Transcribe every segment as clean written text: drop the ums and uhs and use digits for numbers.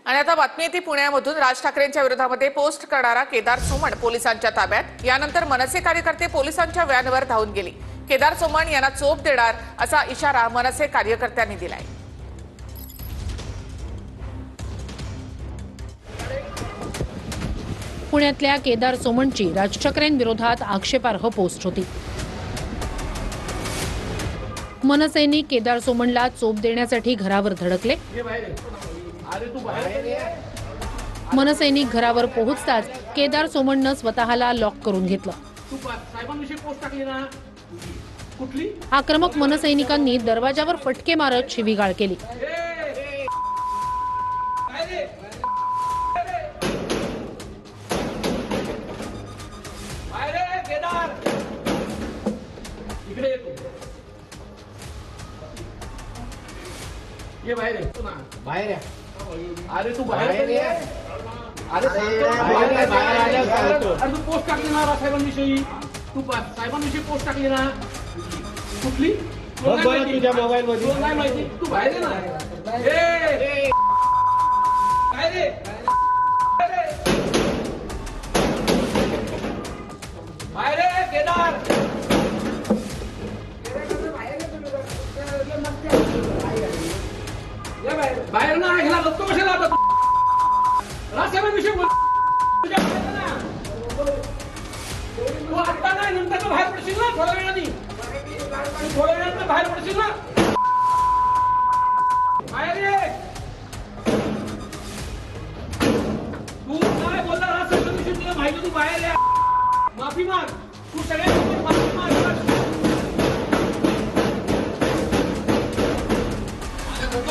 आणि आता बातमी येते पुण्यामधून। राज ठाकरेंच्या विरोधामध्ये पोस्ट करणारा केदार सोमण पोलिसांच्या ताब्यात। यानंतर मनसे कार्यकर्ते पोलिसांच्या व्हॅनवर धावून गेले। केदार सोमण यांना चोप देणार असा इशारा मनसे कार्यकर्त्यांनी दिलाय। पुण्यातल्या केदार सोमणची राज ठाकरेंविरोधात आक्षेपार्ह पोस्ट होती। मनसेनी केदार सोमणला चोप देण्यासाठी घरावर धडकले। मनसैनिक घरावर पोहोचताच केदार सोमणनं स्वतःला लॉक करून घेतलं। आक्रमक मनसैनिकांनी दरवाजावर फटके मारत शिवीगाळ केली। ये बाहेर आहे, तू ना बाहेर आहे। अरे तू बाहेर ये। अरे तू पोस्ट टाकली ना साहेबांविषयी, तू साहेबांविषयी पोस्ट टाकली ना, कुठली तुझ्या मोबाईल मध्ये नाही माहिती। तू बाहेर ये ना। ए काय रे बाहेर आहे केदार। बाहेर ना ह्याला लपतो कशाला आता? राजसाहेबांविषयी बोल तू आता नाही, नंतर का बाहेर पडशील ना थोड्या वेळाने। थोड्या वेळाने बाहेर पडशील ना। बाहेर ये। तू काय बोलला राजसाहेबांविषयी? तुला माहिती, तू बाहेर ये, माफी माग। तू सगळ्यांसमोर माफी माग।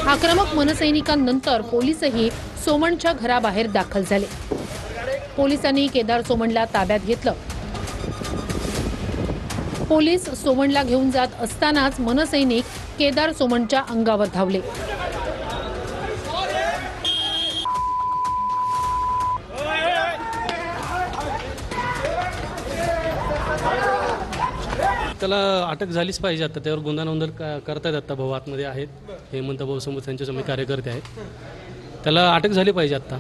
आक्रमक मनसैनिकांनंतर पोलीसही सोमणच्या घराबाहेर दाखल झाले। पोलिसांनी केदार सोमणला ताब्यात घेतलं। पोलीस सोमणला घेऊन जात असतानाच मनसैनिक केदार सोमणच्या अंगावर धावले। त्याला अटक झालीच पाहिजे। आता त्यावर गुन्हा नोंद करतायत। आता भाऊ आतमध्ये आहेत, हेमंत भाऊ समोर त्यांचे सगळे कार्यकर्ते आहेत। त्याला अटक झाली पाहिजे। आता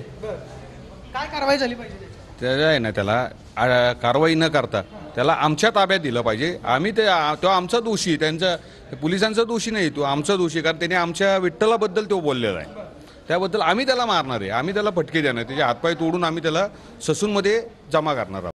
काय कारवाई झाली पाहिजे? त्याला आहे ना, त्याला कारवाई न करता त्याला आमच्या ताब्यात दिलं पाहिजे। आम्ही तो आमचा दोषी, त्यांचा पोलिसांचा दोषी नाही, तो आमचा दोषी। कारण त्याने आमच्या विठ्ठलाबद्दल तो बोललेला आहे, त्याबद्दल आम्ही त्याला मारणार आहे। आम्ही त्याला फटके देणार, त्याचे हातपाय तोडून आम्ही त्याला ससूनमध्ये जमा करणार आहोत।